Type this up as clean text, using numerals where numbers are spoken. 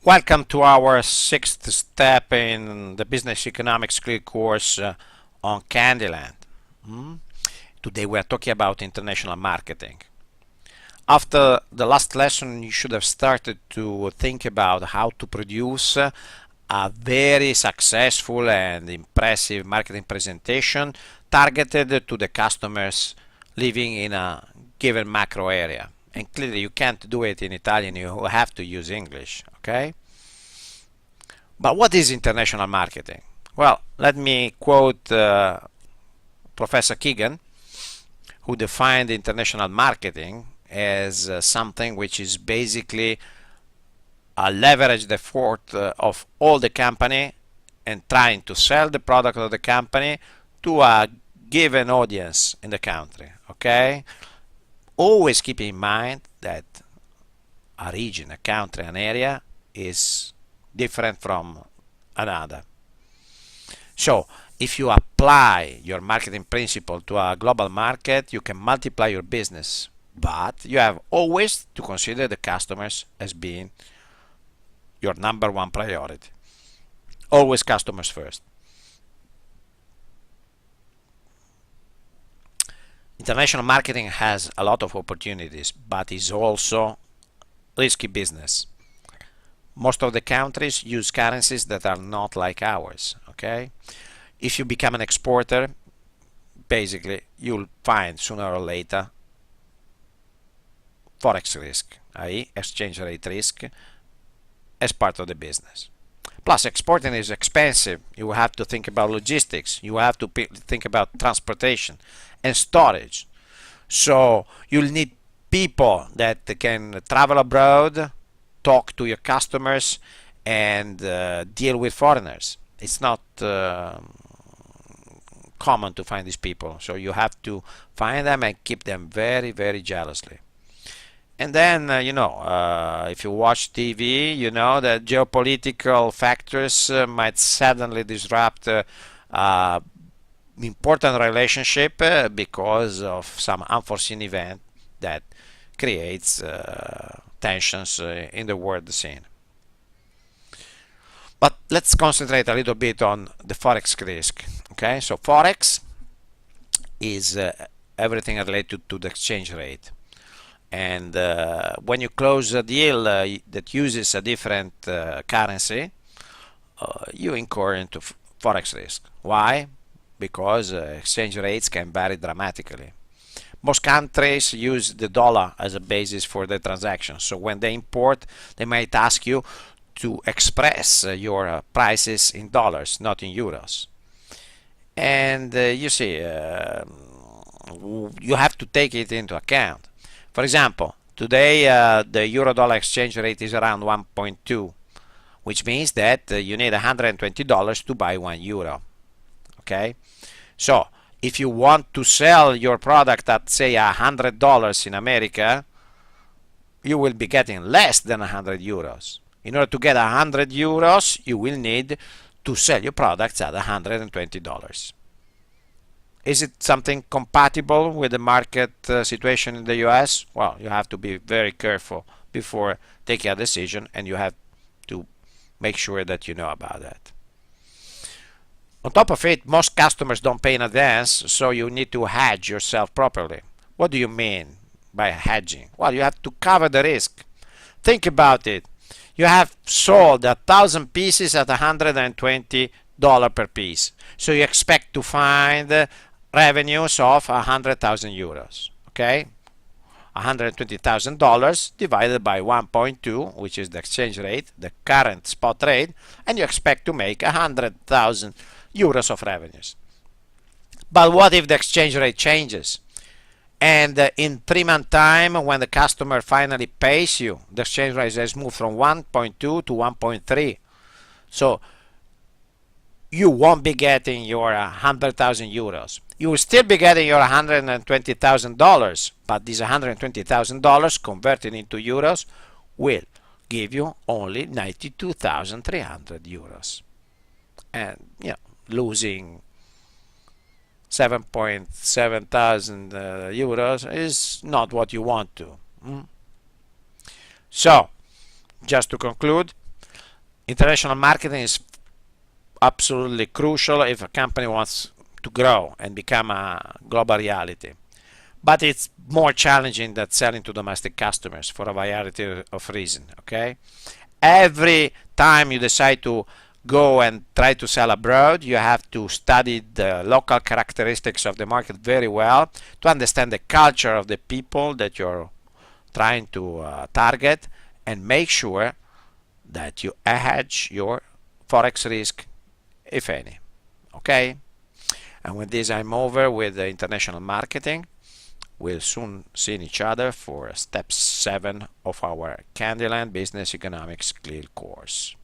Welcome to our sixth step in the Business Economics CLIL course on Candyland. Today we are talking about international marketing. After the last lesson, you should have started to think about how to produce a very successful and impressive marketing presentation targeted to the customers living in a given macro area. And clearly you can't do it in Italian, you have to use English, okay? But what is international marketing? Well, let me quote Professor Keegan, who defined international marketing as something which is basically a leveraged effort of all the company and trying to sell the product of the company to a given audience in the country, okay? Always keep in mind that a region, a country, an area is different from another. So if you apply your marketing principle to a global market, you can multiply your business, but you have always to consider the customers as being your number one priority. Always customers first. International marketing has a lot of opportunities, but is also risky business. Most of the countries use currencies that are not like ours, okay? If you become an exporter, basically you'll find sooner or later forex risk, i.e. exchange rate risk, as part of the business. Plus, exporting is expensive. You have to think about logistics. You have to think about transportation and storage. So you'll need people that can travel abroad, talk to your customers, and deal with foreigners. It's not common to find these people. So you have to find them and keep them very, very jealously. And then, if you watch TV, you know that geopolitical factors might suddenly disrupt important relationship because of some unforeseen event that creates tensions in the world scene. But let's concentrate a little bit on the forex risk. Okay, so forex is everything related to the exchange rate. And when you close a deal that uses a different currency, you incur into forex risk. Why? Because exchange rates can vary dramatically. Most countries use the dollar as a basis for the transaction. So when they import, they might ask you to express your prices in dollars, not in euros. And you see, you have to take it into account. For example, today the euro-dollar exchange rate is around 1.2, which means that you need $120 to buy 1 euro. Okay, so if you want to sell your product at say $100 in America, you will be getting less than 100 euros. In order to get 100 euros, you will need to sell your products at $120. Is it something compatible with the market situation in the US? Well, you have to be very careful before taking a decision, and you have to make sure that you know about that. On top of it, most customers don't pay in advance, so you need to hedge yourself properly. What do you mean by hedging? Well, you have to cover the risk. Think about it. You have sold 1,000 pieces at $120 per piece, so you expect to find revenues of 100,000 euros. Okay, $120,000 divided by 1.2, which is the exchange rate, the current spot rate, and you expect to make 100,000 euros of revenues. But what if the exchange rate changes? And in 3 months time, when the customer finally pays you, the exchange rate has moved from 1.2 to 1.3. So you won't be getting your 100,000 euros. You will still be getting your $120,000, but these $120,000 converted into euros will give you only 92,300 euros. And losing 7.7 thousand euros is not what you want to. So, just to conclude, International marketing is absolutely crucial if a company wants to grow and become a global reality. But it's more challenging than selling to domestic customers for a variety of reasons. Okay, every time you decide to go and try to sell abroad, you have to study the local characteristics of the market very well to understand the culture of the people that you're trying to target, and make sure that you hedge your forex risk, if any. Okay, and with this I'm over with the international marketing. We'll soon see each other for step 7 of our Candyland Business Economics CLIL course.